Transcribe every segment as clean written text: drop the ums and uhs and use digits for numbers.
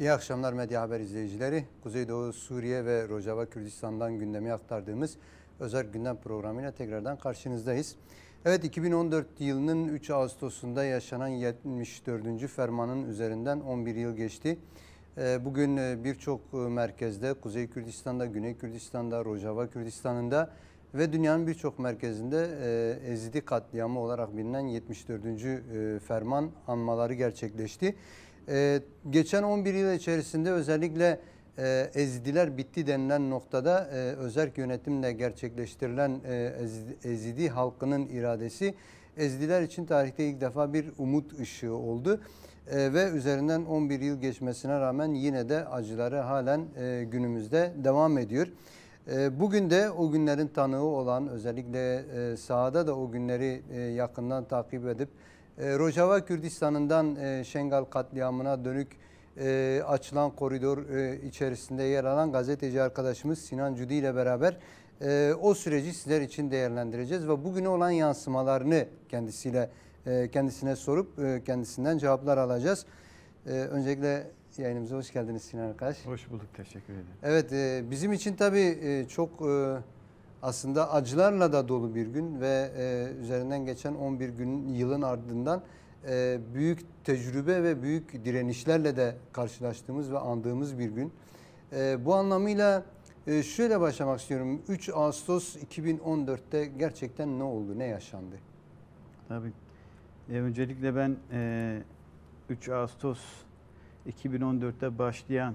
İyi akşamlar Medya Haber izleyicileri. Kuzeydoğu Suriye ve Rojava Kürdistan'dan gündemi aktardığımız özel gündem programıyla tekrardan karşınızdayız. Evet, 2014 yılının 3 Ağustos'unda yaşanan 74. fermanın üzerinden 11 yıl geçti. Bugün birçok merkezde, Kuzey Kürdistan'da, Güney Kürdistan'da, Rojava Kürdistan'ında ve dünyanın birçok merkezinde Ezidi katliamı olarak bilinen 74. ferman anmaları gerçekleşti. Geçen 11 yıl içerisinde özellikle Ezidiler bitti denilen noktada özerk yönetimle gerçekleştirilen Ezidi halkının iradesi Ezidiler için tarihte ilk defa bir umut ışığı oldu. Ve üzerinden 11 yıl geçmesine rağmen yine de acıları halen günümüzde devam ediyor. Bugün de o günlerin tanığı olan, özellikle sahada da o günleri yakından takip edip Rojava Kürdistan'ından Şengal katliamına dönük açılan koridor içerisinde yer alan gazeteci arkadaşımız Sinan Cudi ile beraber o süreci sizler için değerlendireceğiz ve bugüne olan yansımalarını kendisine sorup kendisinden cevaplar alacağız. Öncelikle yayınımıza hoş geldiniz Sinan arkadaş. Hoş bulduk, teşekkür ederim. Evet, bizim için tabii çok aslında acılarla da dolu bir gün ve üzerinden geçen 11 yılın ardından büyük tecrübe ve büyük direnişlerle de karşılaştığımız ve andığımız bir gün. Bu anlamıyla şöyle başlamak istiyorum. 3 Ağustos 2014'te gerçekten ne oldu, ne yaşandı? Tabii. Öncelikle ben 3 Ağustos 2014'te başlayan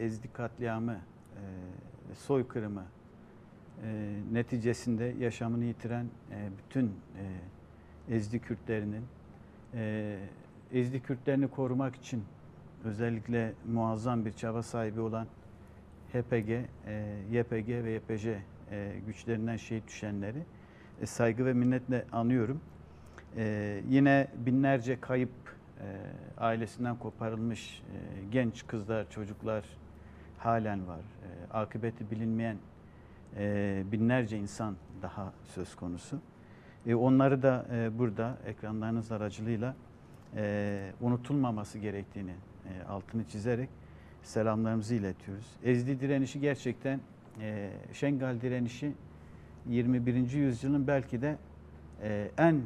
Ezidi katliamı, soykırımı neticesinde yaşamını yitiren bütün Ezidi Kürtlerinin, Ezidi Kürtlerini korumak için özellikle muazzam bir çaba sahibi olan HPG, YPG ve YPJ güçlerinden şehit düşenleri saygı ve minnetle anıyorum. Yine binlerce kayıp, ailesinden koparılmış genç kızlar, çocuklar halen var. Akıbeti bilinmeyen binlerce insan daha söz konusu. Onları da burada ekranlarınız aracılığıyla unutulmaması gerektiğini altını çizerek selamlarımızı iletiyoruz. Ezidi direnişi gerçekten, Şengal direnişi 21. yüzyılın belki de en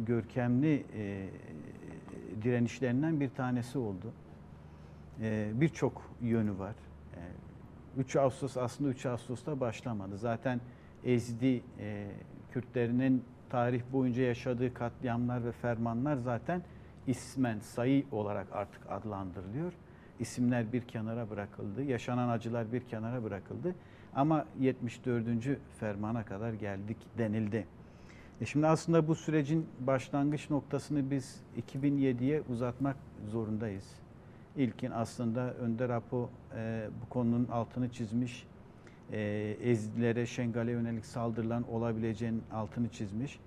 görkemli direnişlerinden bir tanesi oldu. Birçok yönü var. 3 Ağustos aslında 3 Ağustos'ta başlamadı. Zaten Ezidi Kürtlerinin tarih boyunca yaşadığı katliamlar ve fermanlar zaten ismen, sayı olarak artık adlandırılıyor. İsimler bir kenara bırakıldı, yaşanan acılar bir kenara bırakıldı. Ama 74. fermana kadar geldik denildi. Şimdi aslında bu sürecin başlangıç noktasını biz 2007'ye uzatmak zorundayız. İlkin aslında Önder Apo bu konunun altını çizmiş, Ezidilere, Şengal'e yönelik saldırılan olabileceğinin altını çizmiş.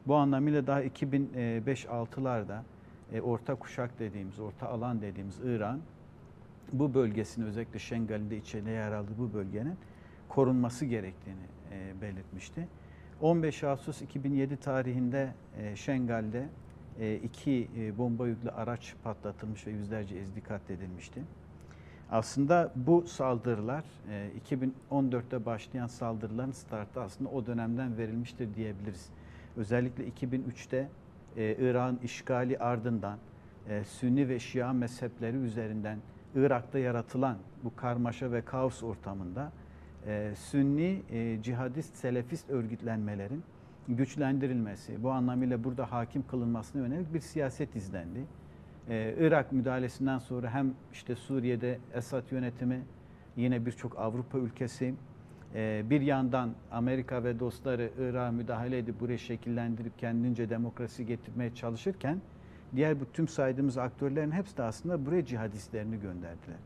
Bu anlamıyla daha 2005-6'larda orta kuşak dediğimiz, orta alan dediğimiz İran, bu bölgesini, özellikle Şengal'in de içine yer aldığı bu bölgenin korunması gerektiğini belirtmişti. 15 Ağustos 2007 tarihinde Şengal'de 2 bomba yüklü araç patlatılmış ve yüzlerce Ezidi katledilmişti. Aslında bu saldırılar 2014'te başlayan saldırıların startı aslında o dönemden verilmiştir diyebiliriz. Özellikle 2003'te İrak'ın işgali ardından Sünni ve Şia mezhepleri üzerinden Irak'ta yaratılan bu karmaşa ve kaos ortamında Sünni, cihadist, selefist örgütlenmelerin güçlendirilmesi, bu anlamıyla burada hakim kılınmasına yönelik bir siyaset izlendi. Irak müdahalesinden sonra hem işte Suriye'de Esad yönetimi, yine birçok Avrupa ülkesi, bir yandan Amerika ve dostları Irak'a müdahale edip burayı şekillendirip kendince demokrasi getirmeye çalışırken, diğer bu tüm saydığımız aktörlerin hepsi de aslında buraya cihadistlerini gönderdiler.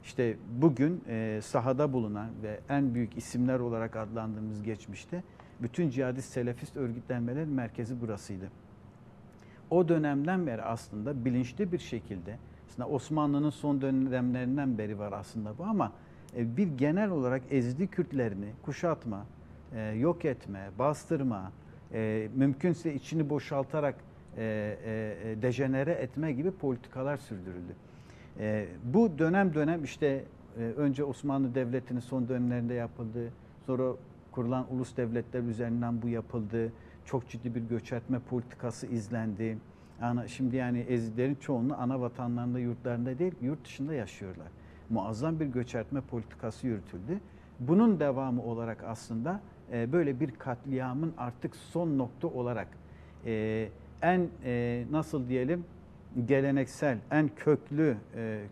İşte bugün sahada bulunan ve en büyük isimler olarak adlandığımız geçmişte bütün cihadist selefist örgütlenmelerin merkezi burasıydı. O dönemden beri aslında bilinçli bir şekilde, aslında Osmanlı'nın son dönemlerinden beri var aslında bu, ama bir genel olarak Ezidi Kürtlerini kuşatma, yok etme, bastırma, mümkünse içini boşaltarak dejenere etme gibi politikalar sürdürüldü. Bu dönem işte önce Osmanlı Devleti'nin son dönemlerinde yapıldı. Sonra kurulan ulus devletler üzerinden bu yapıldı. Çok ciddi bir göçertme politikası izlendi. Şimdi yani Ezidilerin çoğunluğu ana vatanlarında, yurtlarında değil, yurt dışında yaşıyorlar. Muazzam bir göçertme politikası yürütüldü. Bunun devamı olarak aslında böyle bir katliamın artık son nokta olarak en nasıl diyelim geleneksel, en köklü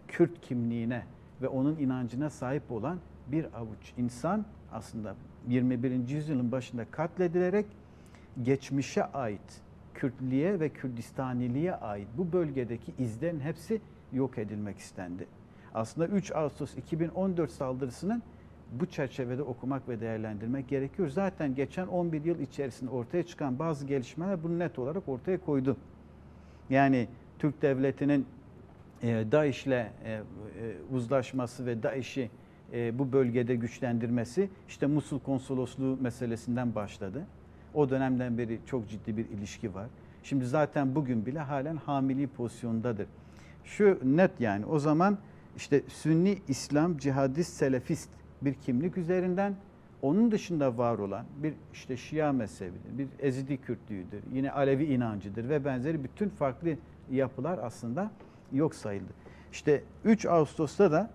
Kürt kimliğine ve onun inancına sahip olan bir avuç insan aslında 21. yüzyılın başında katledilerek geçmişe ait Kürtlüğe ve Kürdistaniliğe ait bu bölgedeki izlerin hepsi yok edilmek istendi. Aslında 3 Ağustos 2014 saldırısının bu çerçevede okumak ve değerlendirmek gerekiyor. Zaten geçen 11 yıl içerisinde ortaya çıkan bazı gelişmeler bunu net olarak ortaya koydu. Yani Türk Devleti'nin DAEŞ'le uzlaşması ve DAEŞ'i bu bölgede güçlendirmesi işte Musul Konsolosluğu meselesinden başladı. O dönemden beri çok ciddi bir ilişki var. Şimdi zaten bugün bile halen hamili pozisyondadır. Şu net yani o zaman işte Sünni İslam, cihadist, selefist bir kimlik üzerinden onun dışında var olan bir işte Şia mezhebidir, bir Ezidi Kürtlüğüdür, yine Alevi inancıdır ve benzeri bütün farklı yapılar aslında yok sayıldı. İşte 3 Ağustos'ta da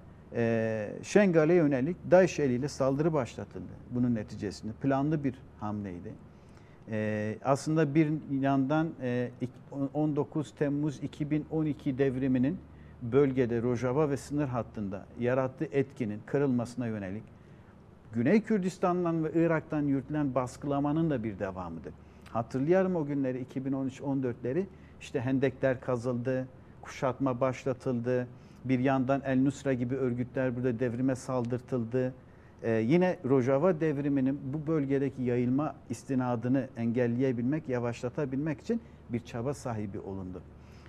Şengal'e yönelik DAEŞ eliyle saldırı başlatıldı. Bunun neticesinde planlı bir hamleydi. Aslında bir yandan 19 Temmuz 2012 devriminin bölgede Rojava ve sınır hattında yarattığı etkinin kırılmasına yönelik Güney Kürdistan'dan ve Irak'tan yürütülen baskılamanın da bir devamıdır. Hatırlayalım o günleri 2013-14'leri işte hendekler kazıldı, kuşatma başlatıldı. Bir yandan El Nusra gibi örgütler burada devrime saldırtıldı. Yine Rojava devriminin bu bölgedeki yayılma istinadını engelleyebilmek, yavaşlatabilmek için bir çaba sahibi olundu.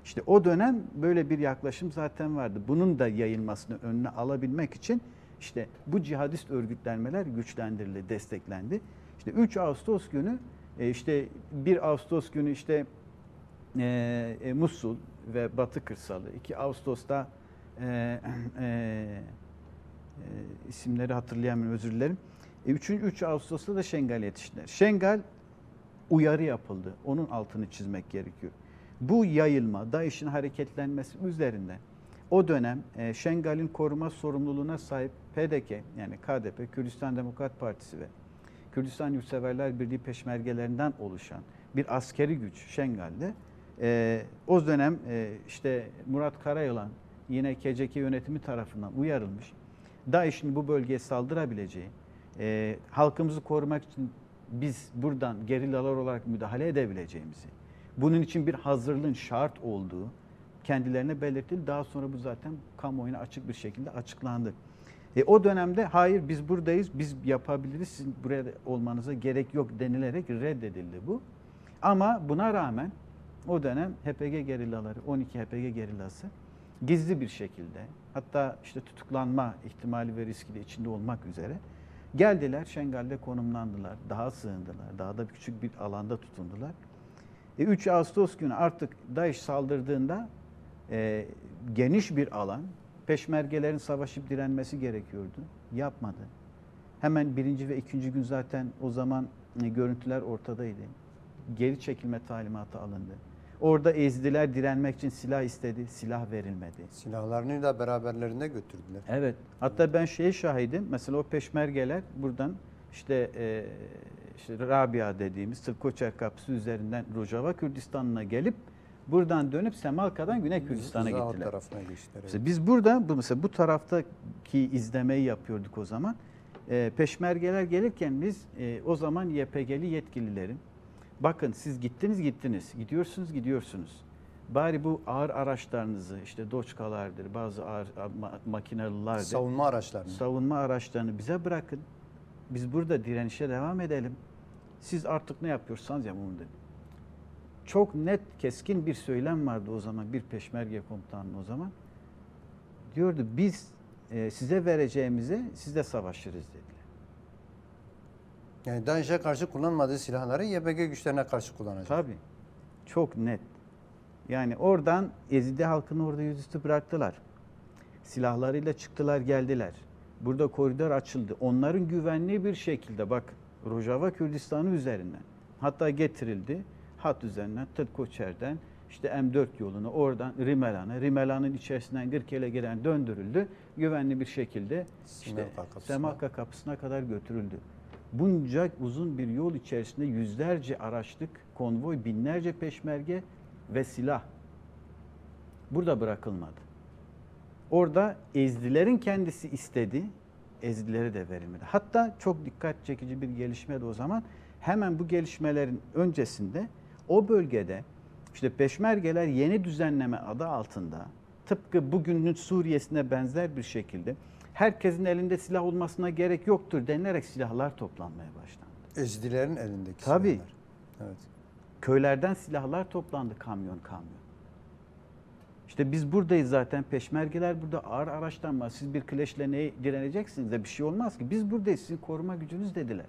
İşte o dönem böyle bir yaklaşım zaten vardı. Bunun da yayılmasını önüne alabilmek için işte bu cihadist örgütlenmeler güçlendirildi, desteklendi. İşte 3 Ağustos günü, işte 1 Ağustos günü işte Musul ve Batı Kırsalı, 2 Ağustos'ta isimleri hatırlayamıyorum, özür dilerim. 3 Ağustos'ta da Şengal'e yetiştiler. Şengal uyarı yapıldı. Onun altını çizmek gerekiyor. Bu yayılma, DAEŞ'in hareketlenmesi üzerinden o dönem Şengal'in koruma sorumluluğuna sahip PDK yani KDP, Kürdistan Demokrat Partisi ve Kürdistan Yurtseverler Birliği peşmergelerinden oluşan bir askeri güç Şengal'de o dönem işte Murat Karayılan yine KCK yönetimi tarafından uyarılmış. DAEŞ'in bu bölgeye saldırabileceği, halkımızı korumak için biz buradan gerillalar olarak müdahale edebileceğimizi, bunun için bir hazırlığın şart olduğu kendilerine belirtildi. Daha sonra bu zaten kamuoyuna açık bir şekilde açıklandı. O dönemde hayır biz buradayız, biz yapabiliriz, sizin buraya olmanıza gerek yok denilerek reddedildi bu. Ama buna rağmen o dönem HPG gerillaları, 12 HPG gerillası gizli bir şekilde hatta işte tutuklanma ihtimali ve riski de içinde olmak üzere geldiler, Şengal'de konumlandılar, daha sığındılar, daha da küçük bir alanda tutundular. 3 Ağustos günü artık DAEŞ saldırdığında geniş bir alan, peşmergelerin savaşıp direnmesi gerekiyordu. Yapmadı. Hemen 1. ve 2. gün zaten o zaman görüntüler ortadaydı. Geri çekilme talimatı alındı. Orada Ezidiler direnmek için silah istedi, silah verilmedi. Silahlarını da beraberlerinde götürdüler. Evet. Hatta ben şeye şahidim. Mesela o peşmergeler buradan işte Rabia dediğimiz Sırkoçer Kapısı üzerinden Rojava Kürdistan'ına gelip buradan dönüp Semalka'dan Güney Kürdistan'a gittiler. Tarafına geçtiler. Mesela biz burada mesela bu taraftaki izlemeyi yapıyorduk o zaman. Peşmergeler gelirken biz o zaman YPG'li yetkililerin bakın siz gidiyorsunuz. Bari bu ağır araçlarınızı işte Doçkalardır, bazı ağır makinalılardır. Savunma araçlarını bize bırakın. Biz burada direnişe devam edelim. Siz artık ne yapıyorsanız yapın dedi. Çok net, keskin bir söylem vardı o zaman bir peşmerge komutanının o zaman. Diyordu biz size vereceğimize siz de savaşırız dediler. Yani DAEŞ'e karşı kullanmadığı silahları YPG güçlerine karşı kullanacak. Tabii. Çok net. Yani oradan Ezidi halkını orada yüzüstü bıraktılar. silahlarıyla çıktılar geldiler. Burada koridor açıldı. Onların güvenliği bir şekilde bak Rojava Kürdistanı üzerinden hatta getirildi. Hat üzerinden Tırkoçer'den işte M4 yoluna oradan Rimelan'a, Rimelan'ın içerisinden Gırkel'e gelen döndürüldü. Güvenli bir şekilde işte Semalka kapısına kadar götürüldü. Bunca uzun bir yol içerisinde yüzlerce araçlık konvoy, binlerce peşmerge ve silah burada bırakılmadı. Orada Ezdilerin kendisi istedi, Ezdilere de verilmedi. Hatta çok dikkat çekici bir gelişme de o zaman. Hemen bu gelişmelerin öncesinde o bölgede işte peşmergeler yeni düzenleme adı altında tıpkı bugünün Suriye'sine benzer bir şekilde herkesin elinde silah olmasına gerek yoktur denilerek silahlar toplanmaya başlandı. Ezdilerin elindeki Tabii. silahlar. Evet. Köylerden silahlar toplandı kamyon kamyon. İşte biz buradayız zaten. Peşmergeler burada ağır araçtan var. Siz bir kleşle neye direneceksiniz de bir şey olmaz ki. Biz buradayız. Sizin koruma gücünüz dediler.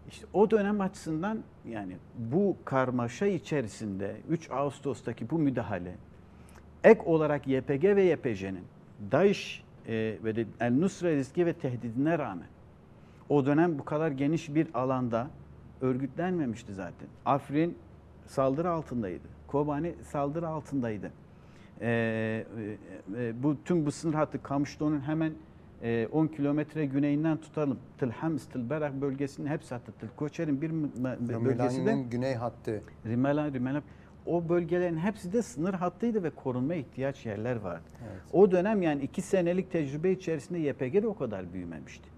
İşte o dönem açısından yani bu karmaşa içerisinde 3 Ağustos'taki bu müdahale ek olarak YPG ve YPJ'nin DAEŞ ve de El-Nusra riski ve tehdidine rağmen o dönem bu kadar geniş bir alanda örgütlenmemişti zaten. Afrin saldırı altındaydı. Kobani saldırı altındaydı. Tüm bu sınır hattı Kamışlı'nın hemen 10 kilometre güneyinden tutalım. Tılhams, Tılberak bölgesinin hepsi hattı. Tılkoçer'in bir bölgesi de güney hattı. Rimelan. O bölgelerin hepsi de sınır hattıydı ve korunmaya ihtiyaç yerler vardı. Evet. O dönem yani 2 senelik tecrübe içerisinde YPG de o kadar büyümemişti.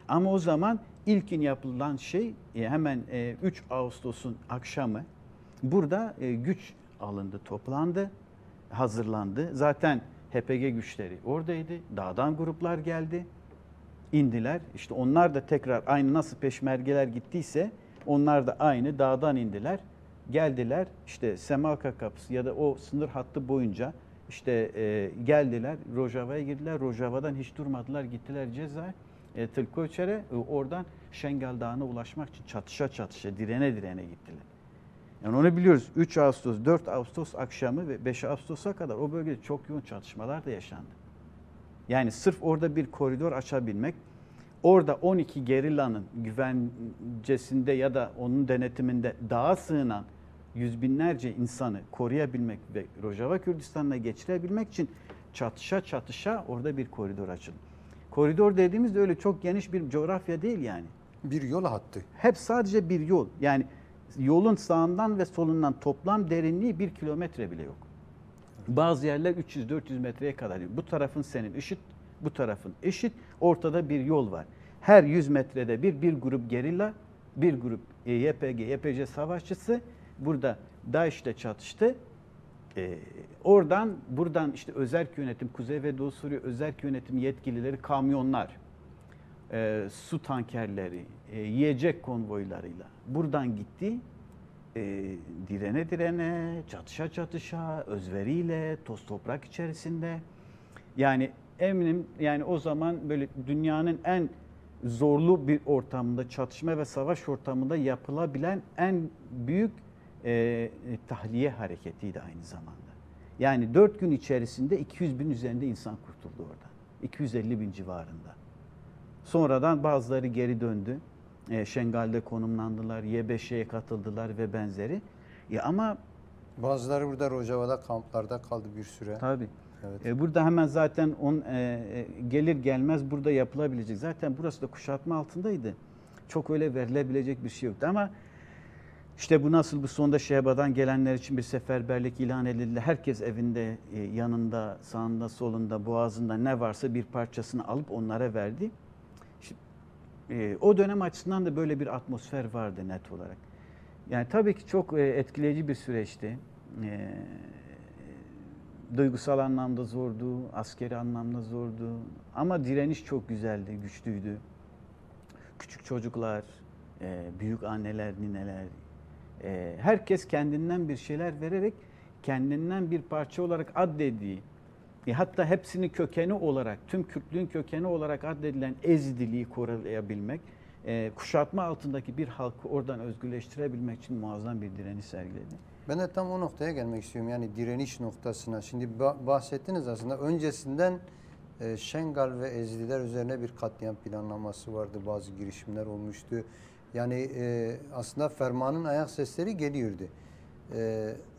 Ama o zaman ilkin yapılan şey hemen 3 Ağustos'un akşamı burada güç alındı, toplandı, hazırlandı. Zaten HPG güçleri oradaydı. Dağdan gruplar geldi, indiler. İşte onlar da tekrar aynı nasıl peşmergeler gittiyse onlar da aynı dağdan indiler. Geldiler işte Semalka kapısı ya da o sınır hattı boyunca işte geldiler. Rojava'ya girdiler. Rojava'dan hiç durmadılar. Gittiler Cezayir. Tılkoçer'e oradan Şengal Dağı'na ulaşmak için çatışa direne gittiler. Yani onu biliyoruz. 3 Ağustos, 4 Ağustos akşamı ve 5 Ağustos'a kadar o bölgede çok yoğun çatışmalar da yaşandı. Yani sırf orada bir koridor açabilmek, orada 12 gerillanın güvencesinde ya da onun denetiminde dağa sığınan yüz binlerce insanı koruyabilmek ve Rojava Kürdistan'ına geçirebilmek için çatışa orada bir koridor açıldı. Koridor dediğimizde öyle çok geniş bir coğrafya değil yani. Bir yol hattı. Hep sadece bir yol. Yani yolun sağından ve solundan toplam derinliği 1 kilometre bile yok. Bazı yerler 300-400 metreye kadar. Bu tarafın senin IŞİD, bu tarafın IŞİD. Ortada bir yol var. Her 100 metrede bir grup gerilla, bir grup YPG, YPJ savaşçısı burada DAEŞ'le çatıştı. Buradan işte özerk yönetim, Kuzey ve Doğu Suriye özerk yönetim yetkilileri, kamyonlar, su tankerleri, yiyecek konvoylarıyla buradan gitti. Direne, çatışa, özveriyle, toz toprak içerisinde. Yani eminim yani o zaman böyle dünyanın en zorlu bir ortamında, çatışma ve savaş ortamında yapılabilen en büyük tahliye hareketiydi aynı zamanda. Yani 4 gün içerisinde 200 bin üzerinde insan kurtuldu orada. 250 bin civarında. Sonradan bazıları geri döndü. Şengal'de konumlandılar, Y5'e katıldılar ve benzeri. Ama bazıları burada Rojava'da kamplarda kaldı bir süre. Tabii. Evet. Burada hemen zaten gelir gelmez burada yapılabilecek. Zaten burası da kuşatma altındaydı. Çok öyle verilebilecek bir şey yoktu ama işte bu nasıl bu sonunda Şehba'dan gelenler için bir seferberlik ilan edildi. Herkes evinde, yanında, sağında, solunda, boğazında ne varsa bir parçasını alıp onlara verdi. O dönem açısından da böyle bir atmosfer vardı net olarak. Yani tabii ki çok etkileyici bir süreçti. Duygusal anlamda zordu, askeri anlamda zordu. Ama direniş çok güzeldi, güçlüydü. Küçük çocuklar, büyük anneler, nineler, herkes kendinden bir şeyler vererek kendinden bir parça olarak addettiği, hatta hepsini kökeni olarak, tüm Kürtlüğün kökeni olarak addedilen Ezidiliği koruyabilmek kuşatma altındaki bir halkı oradan özgürleştirebilmek için muazzam bir direniş sergiledi. Ben de tam o noktaya gelmek istiyorum. Yani direniş noktasına. Şimdi bahsettiniz aslında. Öncesinden Şengal ve Ezdiler üzerine bir katliam planlaması vardı. Bazı girişimler olmuştu. Yani aslında fermanın ayak sesleri geliyordu.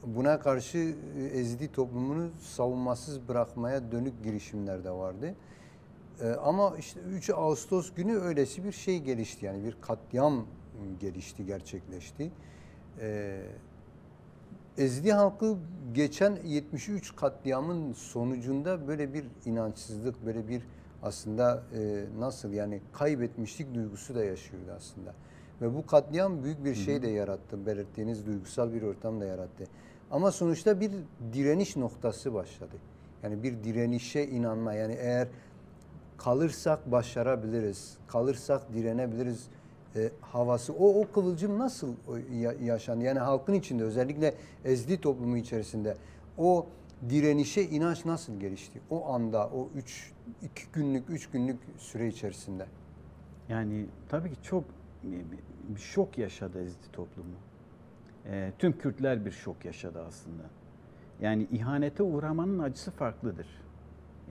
Buna karşı Ezdi toplumunu savunmasız bırakmaya dönük girişimler de vardı. Ama işte 3 Ağustos günü öylesi bir şey gelişti. Yani bir katliam gelişti, gerçekleşti. Ezdi halkı geçen 73 katliamın sonucunda böyle bir inançsızlık, böyle bir aslında nasıl yani kaybetmişlik duygusu da yaşıyordu aslında. Ve bu katliam büyük bir şey de yarattı, belirttiğiniz duygusal bir ortam da yarattı. Ama sonuçta bir direniş noktası başladı. Yani bir direnişe inanma, yani eğer kalırsak başarabiliriz, kalırsak direnebiliriz havası. O kıvılcım nasıl yaşandı? Yani halkın içinde, özellikle Ezdi toplumu içerisinde o direnişe inanç nasıl gelişti? O anda, o 3 günlük süre içerisinde. Yani tabii ki çok bir şok yaşadı Ezdi toplumu. Tüm Kürtler bir şok yaşadı aslında. Yani ihanete uğramanın acısı farklıdır.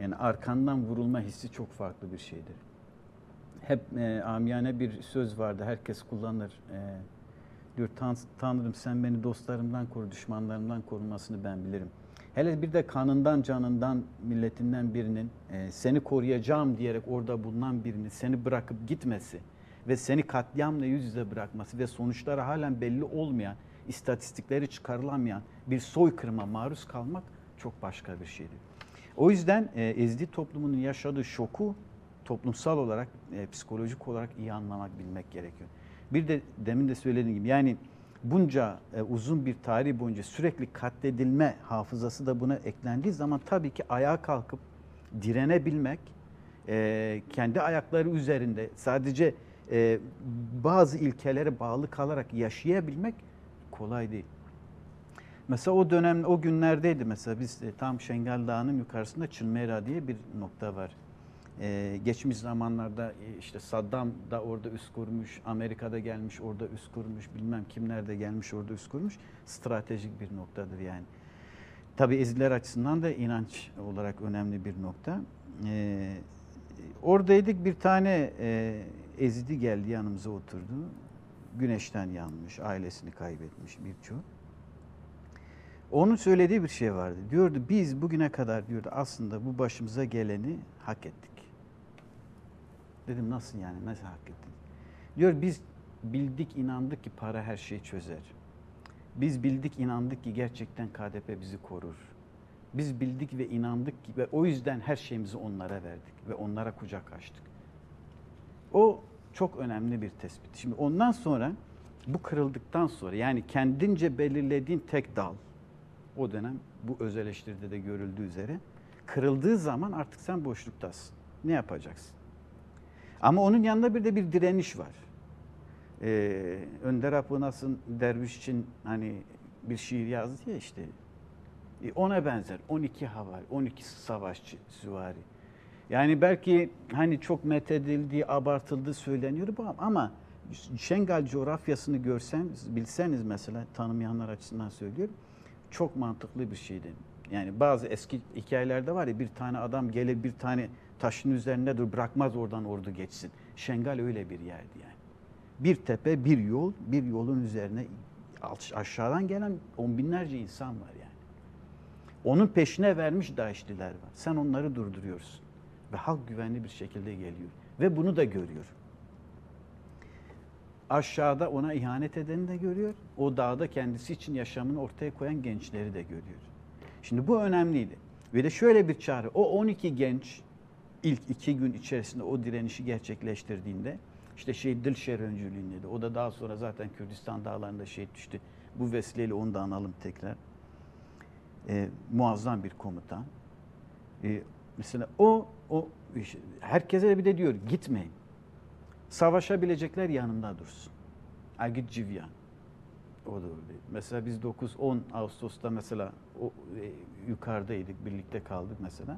Yani arkandan vurulma hissi çok farklı bir şeydir. Hep amiyane bir söz vardı, herkes kullanır. Diyor, Tanrım sen beni dostlarımdan koru, düşmanlarımdan korunmasını ben bilirim. Hele bir de kanından, canından, milletinden birinin seni koruyacağım diyerek orada bulunan birinin seni bırakıp gitmesi ve seni katliamla yüz yüze bırakması ve sonuçları halen belli olmayan, istatistikleri çıkarılamayan bir soykırıma maruz kalmak çok başka bir şeydir. O yüzden Ezdi toplumunun yaşadığı şoku toplumsal olarak, psikolojik olarak iyi anlamak, bilmek gerekiyor. Bir de demin de söylediğim gibi yani bunca uzun bir tarih boyunca sürekli katledilme hafızası da buna eklendiği zaman tabii ki ayağa kalkıp direnebilmek, kendi ayakları üzerinde sadece bazı ilkelere bağlı kalarak yaşayabilmek kolay değil. Mesela o dönem, o günlerdeydi mesela biz tam Şengal Dağı'nın yukarısında Çılmera diye bir nokta var. Geçmiş zamanlarda işte Saddam da orada üs kurmuş, Amerika'da gelmiş orada üs kurmuş, bilmem kimler de gelmiş orada üs kurmuş. Stratejik bir noktadır yani. Tabii Ezidiler açısından da inanç olarak önemli bir nokta. Oradaydık, bir tane Ezidi geldi yanımıza oturdu. Güneşten yanmış, ailesini kaybetmiş birçok. Onun söylediği bir şey vardı. Diyordu biz bugüne kadar diyordu aslında bu başımıza geleni hak ettik. Dedim nasıl yani, nasıl hak ettik? Diyor biz bildik inandık ki para her şeyi çözer. Biz bildik inandık ki gerçekten KDP bizi korur. Biz bildik ve inandık ki ve o yüzden her şeyimizi onlara verdik ve onlara kucak açtık. O çok önemli bir tespit. Şimdi ondan sonra bu kırıldıktan sonra yani kendince belirlediğin tek dal, o dönem bu öz eleştiride de görüldüğü üzere kırıldığı zaman artık sen boşluktasın. Ne yapacaksın? Ama onun yanında bir de bir direniş var. Önder Apınas'ın derviş için hani bir şiir yazdı ya işte. Ona benzer 12 havari, 12 savaşçı süvari. Yani belki hani çok methedildiği, abartıldığı söyleniyor bu ama Şengal coğrafyasını görseniz, bilseniz mesela tanımayanlar açısından söylüyorum. Çok mantıklı bir şeydi. Yani bazı eski hikayelerde var ya bir tane adam gelir bir tane taşın üzerinde dur bırakmaz oradan ordu geçsin. Şengal öyle bir yerdi yani. Bir tepe, bir yol, bir yolun üzerine aşağıdan gelen on binlerce insan var yani. Onun peşine vermiş DAEŞ'liler var. Sen onları durduruyorsun. Ve halk güvenli bir şekilde geliyor. Ve bunu da görüyor. Aşağıda ona ihanet edeni de görüyor. O dağda kendisi için yaşamını ortaya koyan gençleri de görüyor. Şimdi bu önemliydi. Ve de şöyle bir çağrı. O 12 genç ilk 2 gün içerisinde o direnişi gerçekleştirdiğinde işte Dilşer öncülüğündeydi. O da daha sonra zaten Kürdistan dağlarında şehit düştü. Bu vesileyle onu da analım tekrar. Muazzam bir komutan. Mesela o herkese de bir de diyor gitmeyin. Savaşabilecekler yanında dursun. Agit Civyan. O da öyle. Mesela biz 9-10 Ağustos'ta mesela yukarıdaydık, birlikte kaldık mesela.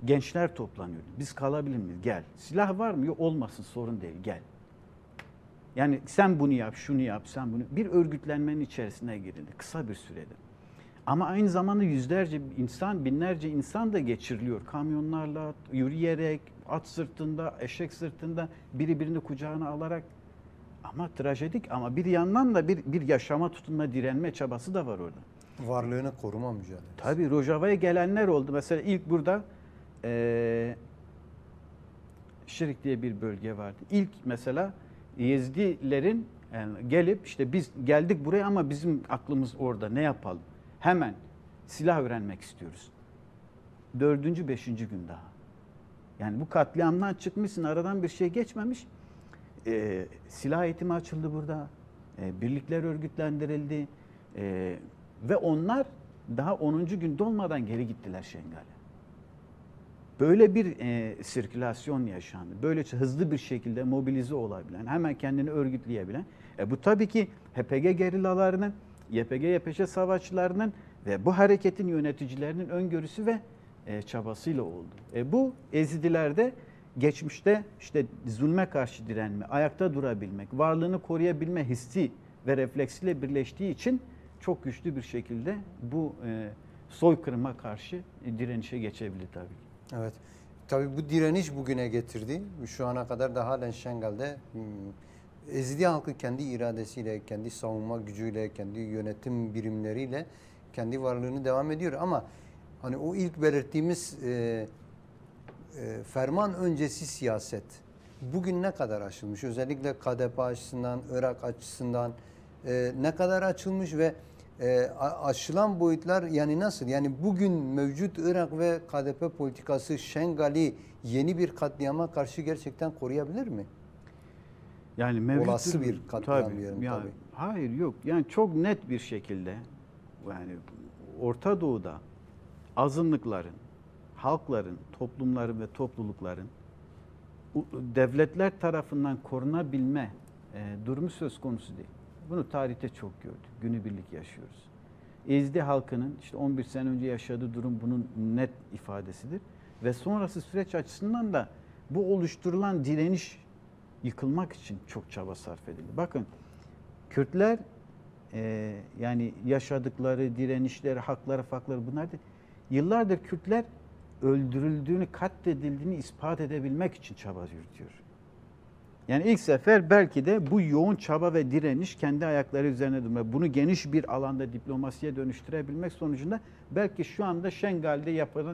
Gençler toplanıyor. Biz kalabilir miyiz? Gel. Silah var mı? Yok, olmasın, sorun değil. Gel. Yani sen bunu yap, şunu yap, sen bunu. Bir örgütlenmenin içerisine girildi kısa bir sürede. Ama aynı zamanda yüzlerce insan, binlerce insan da geçiriliyor. Kamyonlarla, yürüyerek, at sırtında, eşek sırtında, biri birini kucağına alarak. Ama trajedik, ama bir yandan da bir yaşama tutunma, direnme çabası da var orada. Varlığını koruma mücadelesi. Tabii Rojava'ya gelenler oldu. Mesela ilk burada Şirik diye bir bölge vardı. İlk mesela Yezdilerin yani gelip işte biz geldik buraya ama bizim aklımız orada, ne yapalım? Hemen silah öğrenmek istiyoruz. 4. 5. gün daha. Yani bu katliamdan çıkmışsın, aradan bir şey geçmemiş. Silah eğitimi açıldı burada. Birlikler örgütlendirildi. Ve onlar daha 10. gün dolmadan geri gittiler Şengal'e. Böyle bir sirkülasyon yaşandı. Böylece hızlı bir şekilde mobilize olabilen, hemen kendini örgütleyebilen. Bu tabii ki HPG gerillalarının, YPG-YPŞ savaşçılarının ve bu hareketin yöneticilerinin öngörüsü ve çabasıyla oldu. Bu Ezidilerde geçmişte işte zulme karşı direnme, ayakta durabilmek, varlığını koruyabilme hissi ve refleksiyle birleştiği için çok güçlü bir şekilde bu soykırıma karşı direnişe geçebildi tabii ki. Evet. Tabii bu direniş bugüne getirdi. Şu ana kadar da halen Şengal'de Ezidi halkı kendi iradesiyle, kendi savunma gücüyle, kendi yönetim birimleriyle kendi varlığını devam ediyor. Ama hani o ilk belirttiğimiz ferman öncesi siyaset bugün ne kadar aşılmış? Özellikle KDP açısından, Irak açısından ne kadar açılmış ve aşılan boyutlar yani nasıl? Yani bugün mevcut Irak ve KDP politikası Şengal'i yeni bir katliama karşı gerçekten koruyabilir mi? Yani mevcut olası bir katliam diyelim yani, tabii. Hayır, yok. Yani çok net bir şekilde yani Orta Doğu'da azınlıkların, halkların, toplumların ve toplulukların devletler tarafından korunabilme durumu söz konusu değil. Bunu tarihte çok gördük. Günübirlik yaşıyoruz. Ezdi halkının işte 11 sene önce yaşadığı durum bunun net ifadesidir. Ve sonrası süreç açısından da bu oluşturulan direniş yıkılmak için çok çaba sarf edildi. Bakın Kürtler yani yaşadıkları direnişleri, hakları, fakları bunlar değil. Yıllardır Kürtler öldürüldüğünü, katledildiğini ispat edebilmek için çaba yürütüyor. Yani ilk sefer belki de bu yoğun çaba ve direniş kendi ayakları üzerine durma, bunu geniş bir alanda diplomasiye dönüştürebilmek sonucunda belki şu anda Şengal'de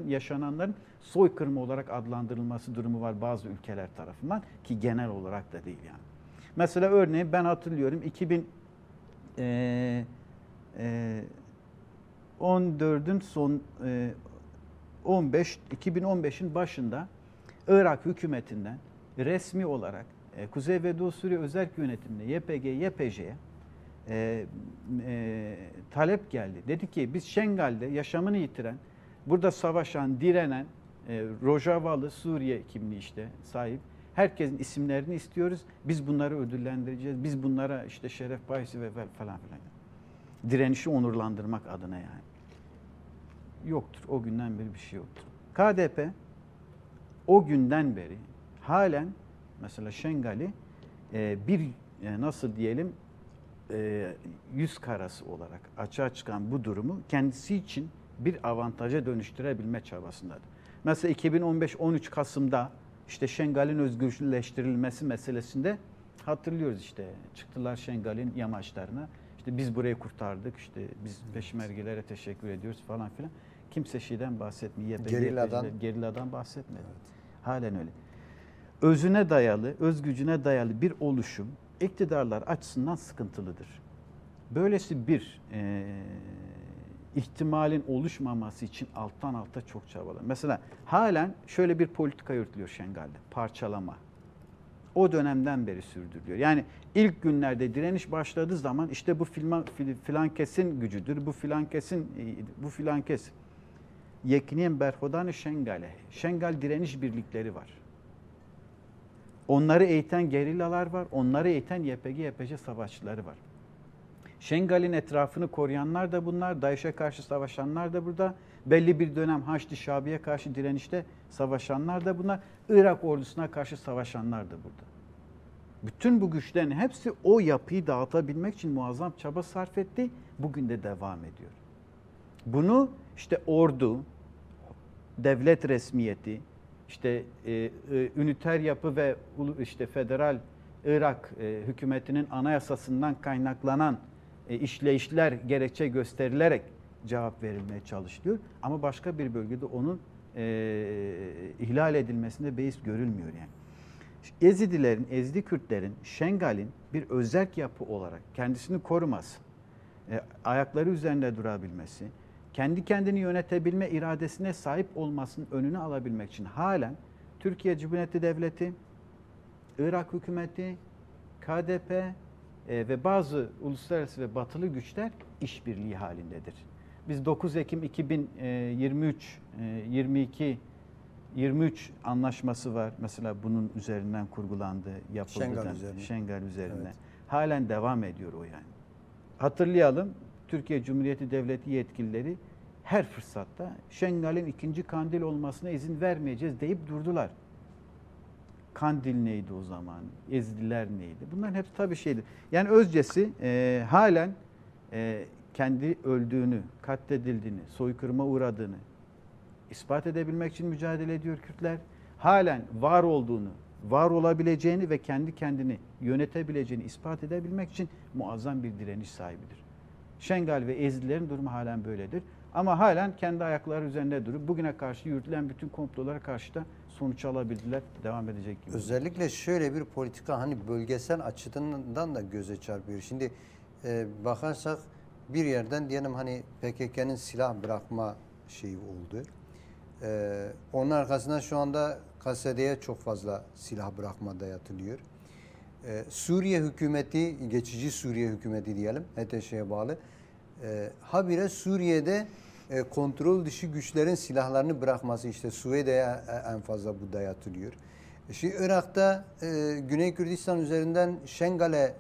yaşananların soykırımı olarak adlandırılması durumu var bazı ülkeler tarafından ki genel olarak da değil yani. Mesela örneğin ben hatırlıyorum 2014'ün son 2015'in başında Irak hükümetinden resmi olarak Kuzey ve Doğu Suriye Özerk Yönetiminde YPG, YPJ'ye talep geldi. Dedi ki biz Şengal'de yaşamını yitiren, burada savaşan, direnen Rojavalı Suriye kimliği işte sahip herkesin isimlerini istiyoruz. Biz bunları ödüllendireceğiz. Biz bunlara işte şeref bahisi ve falan filan. Direnişi onurlandırmak adına yani. Yoktur. O günden beri bir şey yoktur. KDP o günden beri halen mesela Şengal'i bir nasıl diyelim yüz karası olarak açığa çıkan bu durumu kendisi için bir avantaja dönüştürebilme çabasındadır. Mesela 2015-13 Kasım'da işte Şengal'in özgürleştirilmesi meselesinde hatırlıyoruz işte çıktılar Şengal'in yamaçlarına. İşte biz burayı kurtardık, işte biz peşmergelere teşekkür ediyoruz falan filan. Kimse şeyden bahsetmiyor. Gerilladan bahsetmedi. Evet. Halen öyle. Özüne dayalı, öz gücüne dayalı bir oluşum iktidarlar açısından sıkıntılıdır. Böylesi bir ihtimalin oluşmaması için alttan alta çok çabalar. Mesela halen şöyle bir politika yürütülüyor Şengal'de. Parçalama. O dönemden beri sürdürülüyor. Yani ilk günlerde direniş başladığı zaman işte bu filan kesin gücüdür, bu filan kes. Yekniyen Berhodan Şengal'e. Şengal direniş birlikleri var. Onları eğiten gerillalar var. Onları eğiten YPG, YPJ savaşçıları var. Şengal'in etrafını koruyanlar da bunlar. DAEŞ'e karşı savaşanlar da burada. Belli bir dönem Haçlı Şabi'ye karşı direnişte savaşanlar da bunlar. Irak ordusuna karşı savaşanlar da burada. Bütün bu güçlerin hepsi o yapıyı dağıtabilmek için muazzam çaba sarf etti. Bugün de devam ediyor. Bunu işte ordu, devlet resmiyeti, işte üniter yapı ve işte federal Irak hükümetinin anayasasından kaynaklanan işleyişler gerekçe gösterilerek cevap verilmeye çalışılıyor. Ama başka bir bölgede onun ihlal edilmesinde beis görülmüyor yani. Ezidilerin, Ezidi Kürtlerin, Şengal'in bir özerk yapı olarak kendisini koruması, ayakları üzerinde durabilmesi, kendi kendini yönetebilme iradesine sahip olmasının önünü alabilmek için halen Türkiye Cumhuriyeti Devleti, Irak hükümeti, KDP ve bazı uluslararası ve batılı güçler işbirliği halindedir. Biz 9 Ekim 2023 23 anlaşması var. Mesela bunun üzerinden kurgulandı, yapıldı. Şengal üzerine. Evet. Halen devam ediyor o yani. Hatırlayalım, Türkiye Cumhuriyeti Devleti yetkilileri her fırsatta Şengal'in ikinci Kandil olmasına izin vermeyeceğiz deyip durdular. Kandil neydi o zaman? Ezidiler neydi? Bunların hepsi tabii şeydir. Yani özcesi halen kendi öldüğünü, katledildiğini, soykırıma uğradığını ispat edebilmek için mücadele ediyor Kürtler. Halen var olduğunu, var olabileceğini ve kendi kendini yönetebileceğini ispat edebilmek için muazzam bir direniş sahibidir. Şengal ve Ezidilerin durumu halen böyledir. Ama halen kendi ayakları üzerinde durup bugüne karşı yürütülen bütün komplolara karşı da sonuç alabildiler, devam edecek gibi. Özellikle şöyle bir politika hani bölgesel açıdan da göze çarpıyor. Şimdi bakarsak bir yerden diyelim hani PKK'nın silah bırakma şeyi oldu. Onun arkasından şu anda KSD'ye çok fazla silah bırakma dayatılıyor. Suriye hükümeti, geçici Suriye hükümeti diyelim, HTŞ'ye bağlı. Habire Suriye'de kontrol dışı güçlerin silahlarını bırakması, işte Suvede'ye en fazla bu dayatılıyor. Şimdi Irak'ta Güney Kürdistan üzerinden Şengal'e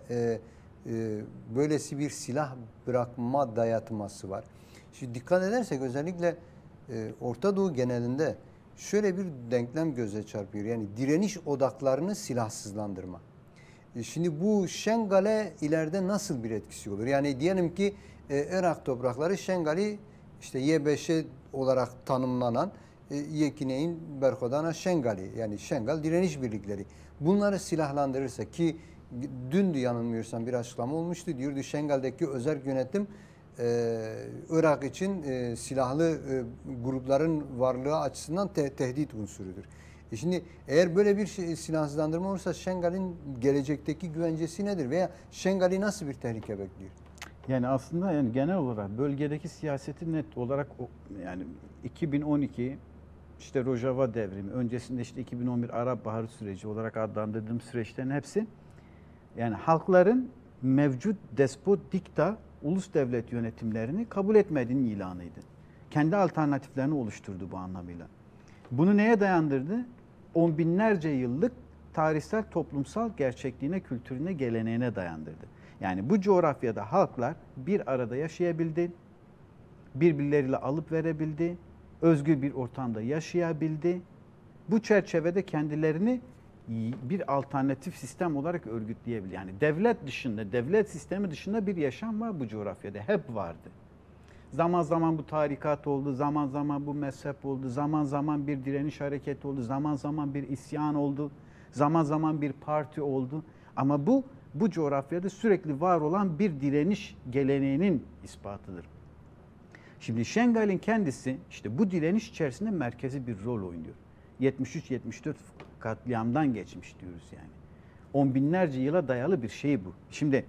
böylesi bir silah bırakma dayatması var. Şimdi dikkat edersek özellikle Orta Doğu genelinde şöyle bir denklem göze çarpıyor. Yani direniş odaklarını silahsızlandırma. Şimdi bu Şengal'e ileride nasıl bir etkisi olur? Yani diyelim ki Irak toprakları Şengal'i işte Y5 olarak tanımlanan Yekine'in Berkodan'a Şengal'i, yani Şengal direniş birlikleri. Bunları silahlandırırsa, ki dün yanılmıyorsam bir açıklama olmuştu. Diyordu Şengal'deki özerk yönetim Irak için silahlı grupların varlığı açısından tehdit unsurudur. Şimdi eğer böyle bir silahsızlandırma olursa Şengal'in gelecekteki güvencesi nedir? Veya Şengal'i nasıl bir tehlike bekliyor? Yani aslında yani genel olarak bölgedeki siyaseti net olarak yani 2012 işte Rojava devrimi, öncesinde işte 2011 Arap Baharı süreci olarak adlandırdığım süreçlerin hepsi yani halkların mevcut despot, dikta, ulus devlet yönetimlerini kabul etmediğinin ilanıydı. Kendi alternatiflerini oluşturdu bu anlamıyla. Bunu neye dayandırdı? On binlerce yıllık tarihsel toplumsal gerçekliğine, kültürüne, geleneğine dayandırdı. Yani bu coğrafyada halklar bir arada yaşayabildi, birbirleriyle alıp verebildi, özgür bir ortamda yaşayabildi. Bu çerçevede kendilerini bir alternatif sistem olarak örgütleyebildi. Yani devlet dışında, devlet sistemi dışında bir yaşam var bu coğrafyada, hep vardı. Zaman zaman bu tarikat oldu, zaman zaman bu mezhep oldu, zaman zaman bir direniş hareketi oldu, zaman zaman bir isyan oldu, zaman zaman bir parti oldu. Ama bu coğrafyada sürekli var olan bir direniş geleneğinin ispatıdır. Şimdi Şengal'in kendisi işte bu direniş içerisinde merkezi bir rol oynuyor. 73-74 katliamdan geçmiş diyoruz yani. On binlerce yıla dayalı bir şey bu. Şimdi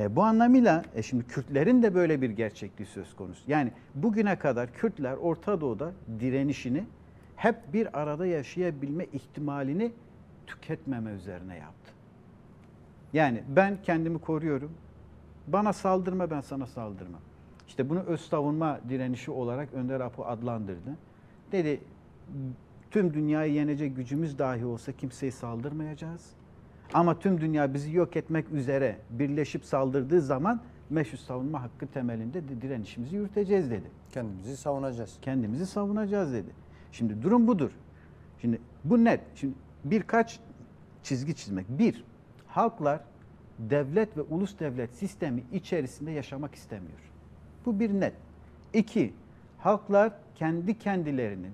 bu anlamıyla şimdi Kürtlerin de böyle bir gerçekliği söz konusu. Yani bugüne kadar Kürtler Orta Doğu'da direnişini hep bir arada yaşayabilme ihtimalini tüketmeme üzerine yaptı. Yani ben kendimi koruyorum, bana saldırma, ben sana saldırmam. İşte bunu öz savunma direnişi olarak Önder Apo adlandırdı. Dedi, tüm dünyayı yenecek gücümüz dahi olsa kimseye saldırmayacağız. Ama tüm dünya bizi yok etmek üzere birleşip saldırdığı zaman meşru savunma hakkı temelinde de direnişimizi yürüteceğiz dedi. Kendimizi savunacağız. Kendimizi savunacağız dedi. Şimdi durum budur. Şimdi bu net. Şimdi birkaç çizgi çizmek. Bir, halklar devlet ve ulus devlet sistemi içerisinde yaşamak istemiyor. Bu bir net. İki, halklar kendi kendilerinin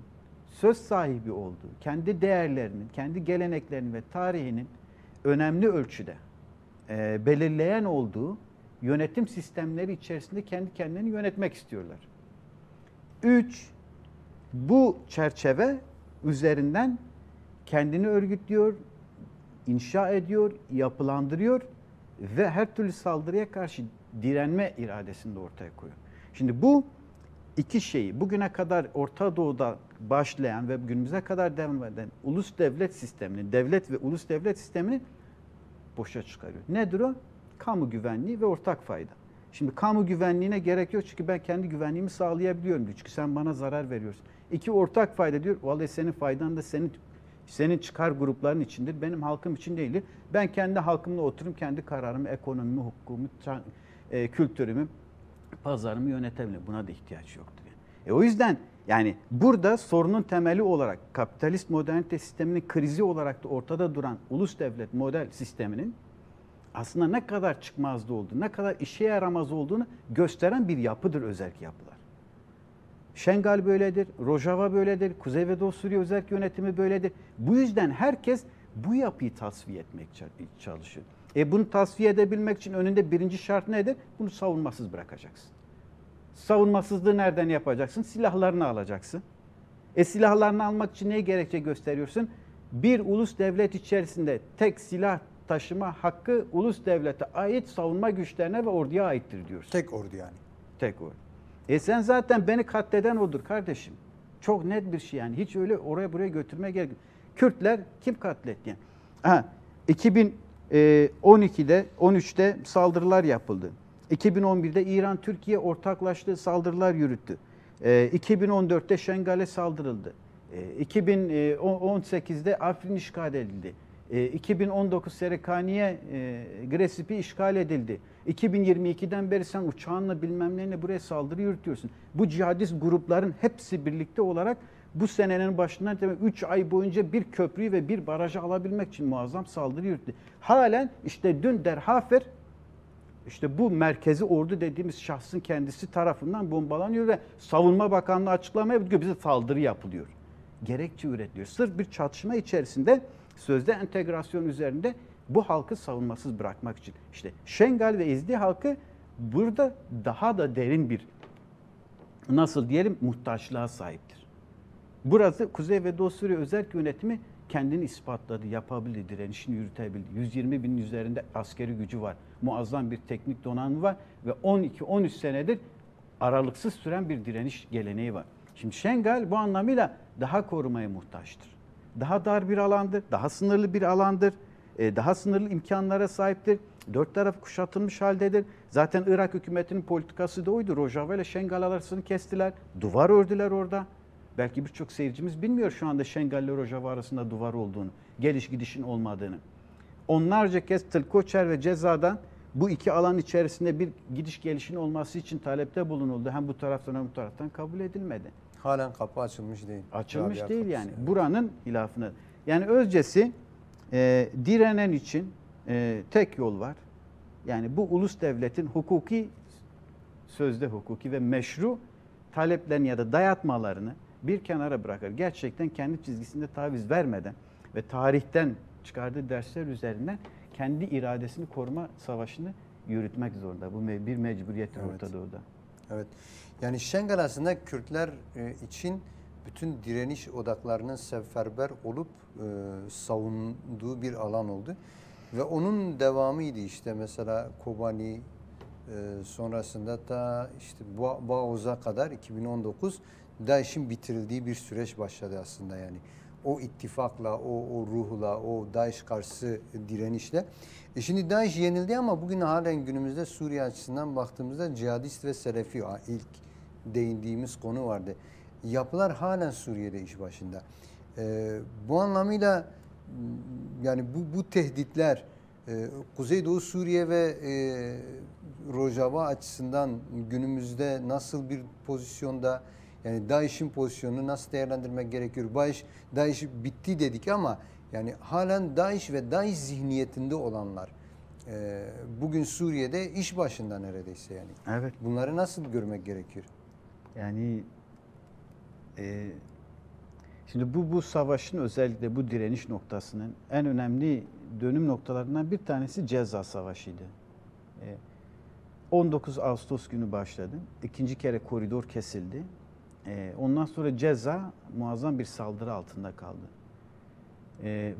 söz sahibi olduğu, kendi değerlerinin, kendi geleneklerinin ve tarihinin önemli ölçüde belirleyen olduğu yönetim sistemleri içerisinde kendi kendilerini yönetmek istiyorlar. Üç, bu çerçeve üzerinden kendini örgütlüyor, inşa ediyor, yapılandırıyor ve her türlü saldırıya karşı direnme iradesini de ortaya koyuyor. Şimdi bu iki şeyi bugüne kadar Orta Doğu'da başlayan ve günümüze kadar devam eden ulus devlet sistemini, devlet ve ulus devlet sistemini boşa çıkarıyor. Nedir o? Kamu güvenliği ve ortak fayda. Şimdi kamu güvenliğine gerek yok çünkü ben kendi güvenliğimi sağlayabiliyorum diyor. Çünkü sen bana zarar veriyorsun. İki, ortak fayda diyor. Vallahi senin faydan da senin çıkar grupların içindir. Benim halkım için değildir. Ben kendi halkımla oturup kendi kararımı, ekonomimi, hukukumu, kültürümü, pazarımı yönetebilirim. Buna da ihtiyaç yoktur. Yani. O yüzden yani burada sorunun temeli olarak kapitalist modernite sisteminin krizi olarak da ortada duran ulus devlet model sisteminin aslında ne kadar çıkmazda olduğunu, ne kadar işe yaramaz olduğunu gösteren bir yapıdır özerk yapılar. Şengal böyledir, Rojava böyledir, Kuzey ve Doğu Suriye özerk yönetimi böyledir. Bu yüzden herkes bu yapıyı tasfiye etmek çalışıyor. Bunu tasfiye edebilmek için önünde birinci şart nedir? Bunu savunmasız bırakacaksın. Savunmasızlığı nereden yapacaksın? Silahlarını alacaksın. Silahlarını almak için neye gerekçe gösteriyorsun? Bir ulus devlet içerisinde tek silah taşıma hakkı ulus devlete ait savunma güçlerine ve orduya aittir diyorsun. Tek ordu yani. Tek ordu. Sen zaten beni katleden odur kardeşim. Çok net bir şey yani. Hiç öyle oraya buraya götürmeye gerek yok. Kürtler kim katletti yani? 2012'de, 13'te saldırılar yapıldı. 2011'de İran Türkiye ortaklaştığı saldırılar yürüttü. 2014'te Şengal'e saldırıldı. 2018'de Afrin işgal edildi. 2019 Serekaniye Gresipi işgal edildi. 2022'den beri sen uçağınla bilmem neyle buraya saldırı yürütüyorsun. Bu cihadist grupların hepsi birlikte olarak bu senenin başından 3 ay boyunca bir köprüyü ve bir barajı alabilmek için muazzam saldırı yürüttü. Halen işte dün Derhafer işte bu merkezi ordu dediğimiz şahsın kendisi tarafından bombalanıyor ve Savunma Bakanlığı açıklama yapıyor. Bize saldırı yapılıyor. Gerekçe üretiliyor. Sırf bir çatışma içerisinde sözde entegrasyon üzerinde bu halkı savunmasız bırakmak için. İşte Şengal ve Ezdi halkı burada daha da derin bir nasıl diyelim muhtaçlığa sahiptir. Burası Kuzey ve Doğu Suriye özerk yönetimi kendini ispatladı, yapabildi, direnişini yürütebildi. 120 binin üzerinde askeri gücü var. Muazzam bir teknik donanımı var ve 12-13 senedir aralıksız süren bir direniş geleneği var. Şimdi Şengal bu anlamıyla daha korumaya muhtaçtır. Daha dar bir alandır, daha sınırlı bir alandır, daha sınırlı imkanlara sahiptir. Dört taraf kuşatılmış haldedir. Zaten Irak hükümetinin politikası da oydu. Rojava ile Şengal arasını kestiler. Duvar ördüler orada. Belki birçok seyircimiz bilmiyor şu anda Şengal ile Rojava arasında duvar olduğunu, geliş gidişin olmadığını. Onlarca kez Tılkoçer ve Ceza'dan bu iki alan içerisinde bir gidiş gelişin olması için talepte bulunuldu. Hem bu taraftan hem bu taraftan kabul edilmedi. Halen kapı açılmış değil. Açılmış Rabia değil kapısı. yani. Buranın hilafını. Yani özcesi direnen için tek yol var. Yani bu ulus devletin hukuki, sözde hukuki ve meşru taleplerini ya da dayatmalarını bir kenara bırakır. Gerçekten kendi çizgisinde taviz vermeden ve tarihten çıkardığı dersler üzerinden kendi iradesini koruma savaşını yürütmek zorunda. Bu bir mecburiyettir Orta Doğu'da. Evet. Yani Şengal aslında Kürtler için bütün direniş odaklarının seferber olup savunduğu bir alan oldu. Ve onun devamıydı işte mesela Kobani sonrasında da işte Bağoz'a kadar 2019 DAEŞ'in bitirildiği bir süreç başladı aslında yani. O ittifakla, o ruhla, o DAEŞ karşısı direnişle. Şimdi DAEŞ yenildi ama bugün halen günümüzde Suriye açısından baktığımızda cihadist ve Selefi ilk değindiğimiz konu vardı. Yapılar halen Suriye'de iş başında. Bu anlamıyla yani bu tehditler Kuzeydoğu Suriye ve Rojava açısından günümüzde nasıl bir pozisyonda, yani DAEŞ'in pozisyonunu nasıl değerlendirmek gerekiyor? DAEŞ bitti dedik ama yani halen DAEŞ ve DAEŞ zihniyetinde olanlar bugün Suriye'de iş başında neredeyse yani. Evet. Bunları nasıl görmek gerekiyor? Yani şimdi bu savaşın, özellikle bu direniş noktasının en önemli dönüm noktalarından bir tanesi Ceza Savaşı'ydı. 19 Ağustos günü başladı. İkinci kere koridor kesildi. Ondan sonra Ceza muazzam bir saldırı altında kaldı.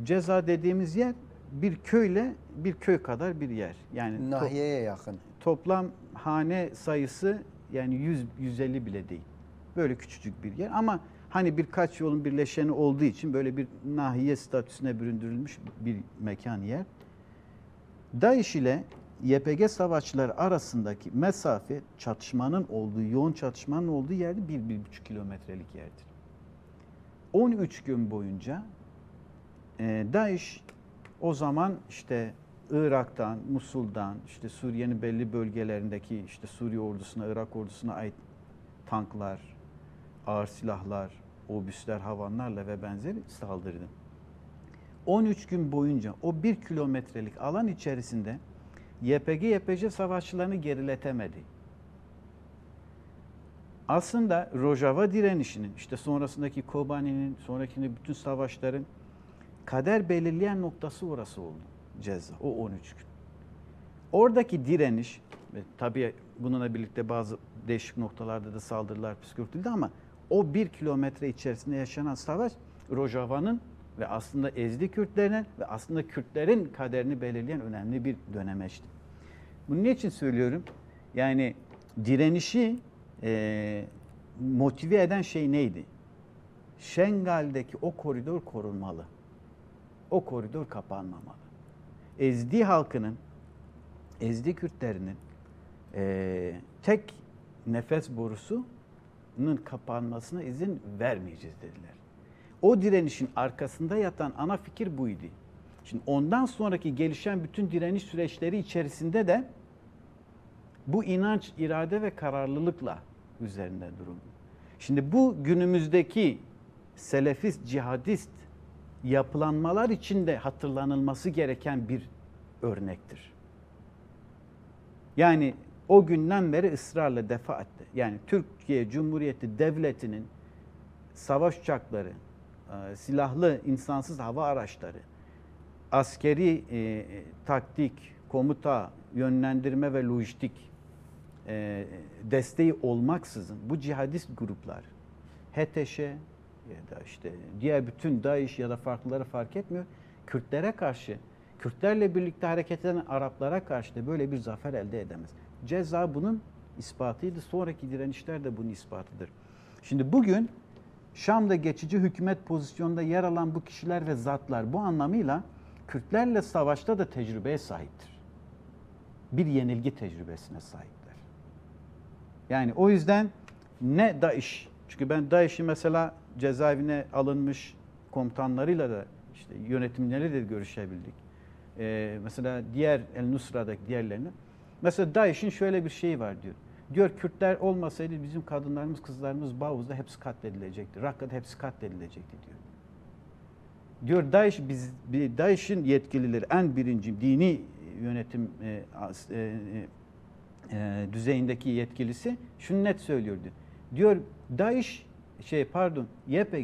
Ceza dediğimiz yer bir köyle bir köy kadar bir yer. Yani Nahiyeye yakın. toplam hane sayısı yani 100-150 bile değil. Böyle küçücük bir yer ama hani birkaç yolun birleşeni olduğu için böyle bir nahiye statüsüne büründürülmüş bir mekan yer. DAEŞ ile YPG savaşçıları arasındaki mesafe, çatışmanın olduğu, yoğun çatışmanın olduğu yerde 1-1,5 kilometrelik yerdir. 13 gün boyunca DAEŞ o zaman işte Irak'tan, Musul'dan, işte Suriye'nin belli bölgelerindeki işte Suriye ordusuna, Irak ordusuna ait tanklar, ağır silahlar, obüsler, havanlarla ve benzeri saldırdı. 13 gün boyunca o 1 kilometrelik alan içerisinde YPG savaşçılarını geriletemedi. Aslında Rojava direnişinin, işte sonrasındaki Kobani'nin, sonrakinde bütün savaşların kader belirleyen noktası orası oldu. Ceza, o 13 gün. Oradaki direniş, tabii bununla birlikte bazı değişik noktalarda da saldırılar püskürtüldü ama o 1 kilometre içerisinde yaşanan savaş Rojava'nın ve aslında Ezdi Kürtlerinin ve aslında Kürtlerin kaderini belirleyen önemli bir dönemeçti. Bunu niçin söylüyorum? Yani direnişi motive eden şey neydi? Şengal'deki o koridor korunmalı. O koridor kapanmamalı. Ezdi halkının, Ezdi Kürtlerinin tek nefes borusunun kapanmasına izin vermeyeceğiz dediler. O direnişin arkasında yatan ana fikir buydu. Şimdi ondan sonraki gelişen bütün direniş süreçleri içerisinde de bu inanç, irade ve kararlılıkla üzerinde duruldu. Şimdi bu günümüzdeki selefist, cihadist yapılanmalar içinde hatırlanılması gereken bir örnektir. Yani o günden beri ısrarla defa etti. Yani Türkiye Cumhuriyeti Devleti'nin savaş uçakları, silahlı insansız hava araçları, askeri taktik, komuta, yönlendirme ve lojistik desteği olmaksızın bu cihadist gruplar, HTŞ ya da işte diğer bütün DAEŞ ya da farklıları fark etmiyor, Kürtlere karşı, Kürtlerle birlikte hareket eden Araplara karşı da böyle bir zafer elde edemez. Ceza bunun ispatıydı. Sonraki direnişler de bunun ispatıdır. Şimdi bugün Şam'da geçici hükümet pozisyonunda yer alan bu kişiler ve zatlar bu anlamıyla Kürtlerle savaşta da tecrübeye sahiptir. Bir yenilgi tecrübesine sahipler. Yani o yüzden ne DAEŞ, çünkü ben DAEŞ'i mesela cezaevine alınmış komutanlarıyla da işte yönetimleriyle de görüşebildik. Mesela diğer El-Nusra'daki diğerlerine. Mesela DAEŞ'in şöyle bir şeyi var diyor. Diyor Kürtler olmasaydı bizim kadınlarımız, kızlarımız Bağuz'da hepsi katledilecekti. Rakka'da hepsi katledilecekti diyor. Diyor DAEŞ'in yetkilileri en birinci dini yönetim düzeyindeki yetkilisi şunu net söylüyor diyor. Diyor DAEŞ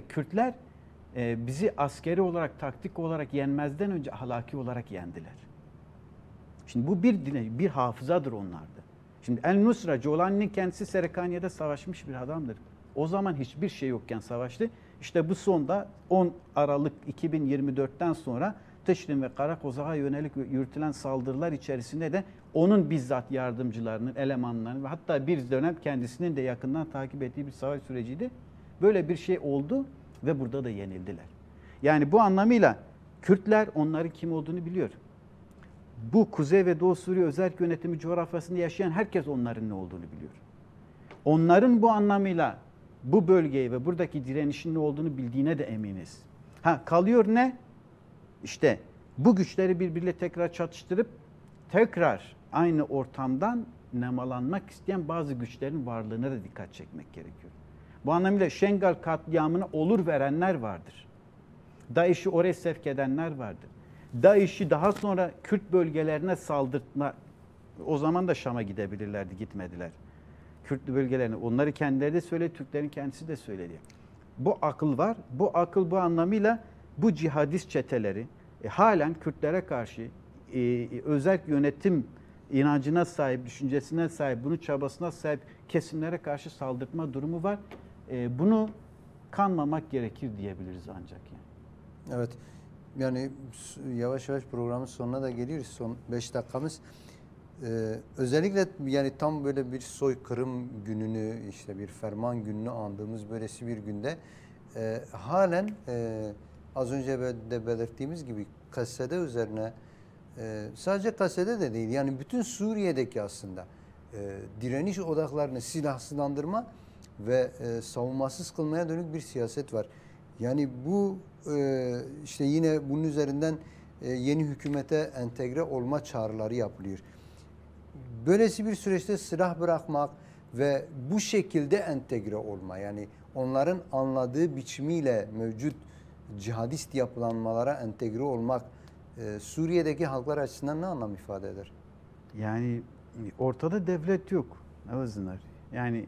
Kürtler bizi askeri olarak, taktik olarak yenmezden önce ahlaki olarak yendiler. Şimdi bu bir hafızadır onlarda. Şimdi El-Nusra, Jolani'nin kendisi Serekaniye'de savaşmış bir adamdır. O zaman hiçbir şey yokken savaştı. İşte bu sonda 10 Aralık 2024'ten sonra Tışrin ve Karakozak'a yönelik yürütülen saldırılar içerisinde de onun bizzat yardımcılarının, elemanlarının ve hatta bir dönem kendisinin de yakından takip ettiği bir savaş süreciydi. Böyle bir şey oldu ve burada da yenildiler. Yani bu anlamıyla Kürtler onların kim olduğunu biliyor. Bu Kuzey ve Doğu Suriye özel yönetimi coğrafyasında yaşayan herkes onların ne olduğunu biliyor. Onların bu anlamıyla bu bölgeyi ve buradaki direnişin ne olduğunu bildiğine de eminiz. Kalıyor ne? İşte bu güçleri birbiriyle tekrar çatıştırıp tekrar aynı ortamdan nemalanmak isteyen bazı güçlerin varlığına da dikkat çekmek gerekiyor. Bu anlamıyla Şengal katliamına olur verenler vardır. DAEŞ'i oraya sevk edenler vardır. DAEŞ'i daha sonra Kürt bölgelerine saldırtma, o zaman da Şam'a gidebilirlerdi, gitmediler. Kürt bölgelerine, onları kendileri de söyledi, Türklerin kendisi de söyledi. Bu akıl var, bu akıl bu anlamıyla bu cihadist çeteleri halen Kürtlere karşı özel yönetim inancına sahip, düşüncesine sahip, bunun çabasına sahip kesimlere karşı saldırtma durumu var. Bunu kanmamak gerekir diyebiliriz ancak yani. Evet. Yani yavaş yavaş programın sonuna da geliyoruz. Son 5 dakikamız. Özellikle yani tam böyle bir soykırım gününü, işte bir ferman gününü andığımız böylesi bir günde halen az önce de belirttiğimiz gibi kasede üzerine sadece kasede de değil, yani bütün Suriye'deki aslında direniş odaklarını silahsızlandırma ve savunmasız kılmaya dönük bir siyaset var. Yani bu işte yine bunun üzerinden yeni hükümete entegre olma çağrıları yapılıyor. Böylesi bir süreçte silah bırakmak ve bu şekilde entegre olma, yani onların anladığı biçimiyle mevcut cihadist yapılanmalara entegre olmak Suriye'deki halklar açısından ne anlam ifade eder? Yani ortada devlet yok. Avızlar. Yani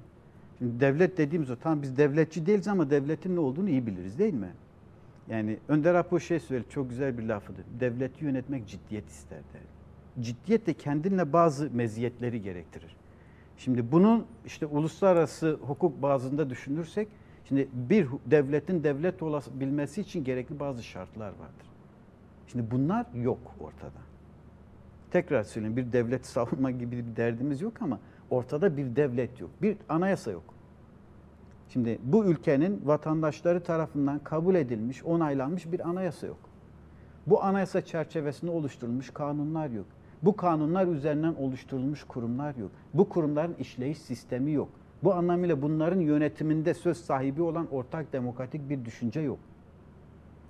şimdi devlet dediğimiz o, tamam biz devletçi değiliz ama devletin ne olduğunu iyi biliriz değil mi? Yani Önder Apo söyledi, çok güzel bir lafıdır. Devleti yönetmek ciddiyet ister der. Ciddiyet de kendinle bazı meziyetleri gerektirir. Şimdi bunun işte uluslararası hukuk bazında düşünürsek, şimdi bir devletin devlet olabilmesi için gerekli bazı şartlar vardır. Şimdi bunlar yok ortada. Tekrar söyleyeyim, bir devlet savunma gibi bir derdimiz yok ama ortada bir devlet yok. Bir anayasa yok. Şimdi bu ülkenin vatandaşları tarafından kabul edilmiş, onaylanmış bir anayasa yok. Bu anayasa çerçevesinde oluşturulmuş kanunlar yok. Bu kanunlar üzerinden oluşturulmuş kurumlar yok. Bu kurumların işleyiş sistemi yok. Bu anlamıyla bunların yönetiminde söz sahibi olan ortak demokratik bir düşünce yok.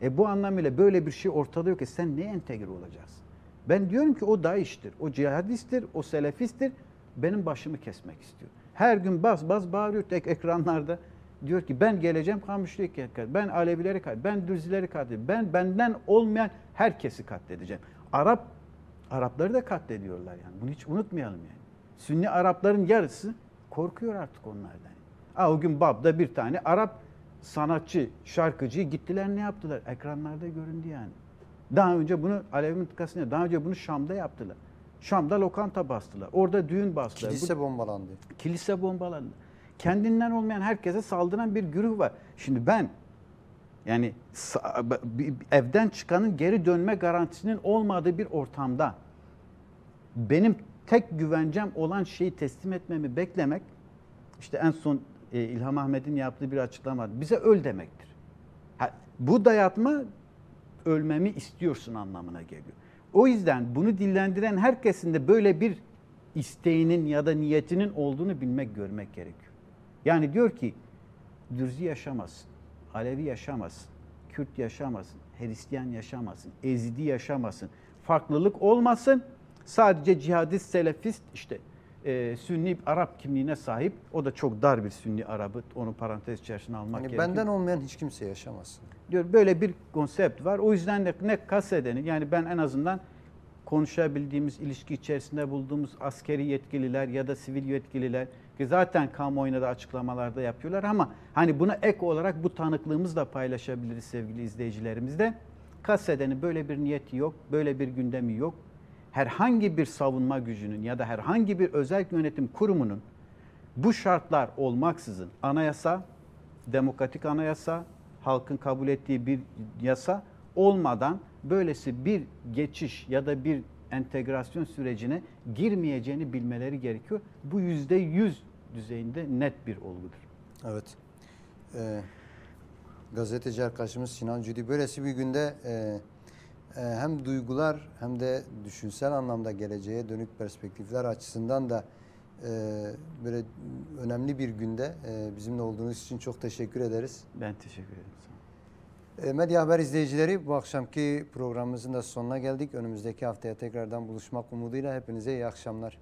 Bu anlamıyla böyle bir şey ortada yok. Sen neye entegre olacaksın? Ben diyorum ki o DAEŞ'tir, o cihadisttir, o selefisttir. Benim başımı kesmek istiyor. Her gün bas bağırıyor ekranlarda. Diyor ki ben geleceğim Kamışlı'yı katledeceğim. Ben Alevileri katledeceğim. Ben Dürzileri katledeceğim. Ben benden olmayan herkesi katledeceğim. Arapları da katlediyorlar yani. Bunu hiç unutmayalım yani. Sünni Arapların yarısı korkuyor artık onlardan. O gün Bab'da bir tane Arap sanatçı, şarkıcı gittiler, ne yaptılar? Ekranlarda göründü yani. Daha önce bunu Alevi mıntıkasında, daha önce bunu Şam'da yaptılar. Şam'da lokanta bastılar. Orada düğün bastılar. Kilise bombalandı. Kilise bombalandı. Kendinden olmayan herkese saldıran bir güruh var. Şimdi ben yani evden çıkanın geri dönme garantisinin olmadığı bir ortamda benim tek güvencem olan şeyi teslim etmemi beklemek, işte en son İlham Ahmet'in yaptığı bir açıklama var. Bize öl demektir. Bu dayatma ölmemi istiyorsun anlamına geliyor. O yüzden bunu dillendiren herkesin de böyle bir isteğinin ya da niyetinin olduğunu bilmek, görmek gerekiyor. Yani diyor ki Dürzi yaşamasın, Alevi yaşamasın, Kürt yaşamasın, Hristiyan yaşamasın, Ezidi yaşamasın, farklılık olmasın. Sadece cihadist, selefist, işte Sünni Arap kimliğine sahip, o da çok dar bir Sünni Arap'ı, onu parantez içerisine almak gerekiyor. Benden olmayan hiç kimse yaşamasın diyor, böyle bir konsept var. O yüzden de ne kasedeni, yani ben en azından konuşabildiğimiz, ilişki içerisinde bulduğumuz askeri yetkililer ya da sivil yetkililer ki zaten kamuoyuna da açıklamalarda yapıyorlar ama hani buna ek olarak bu tanıklığımızı da paylaşabiliriz sevgili izleyicilerimizle. Kasedenin böyle bir niyeti yok, böyle bir gündemi yok. Herhangi bir savunma gücünün ya da herhangi bir özel yönetim kurumunun bu şartlar olmaksızın anayasa, demokratik anayasa, halkın kabul ettiği bir yasa olmadan böylesi bir geçiş ya da bir entegrasyon sürecine girmeyeceğini bilmeleri gerekiyor. Bu %100 düzeyinde net bir olgudur. Evet. Gazeteci arkadaşımız Sinan Cüdi böylesi bir günde hem duygular hem de düşünsel anlamda geleceğe dönük perspektifler açısından da böyle önemli bir günde bizimle olduğunuz için çok teşekkür ederiz. Ben teşekkür ederim. Medya Haber izleyicileri, bu akşamki programımızın da sonuna geldik. Önümüzdeki haftaya tekrardan buluşmak umuduyla hepinize iyi akşamlar.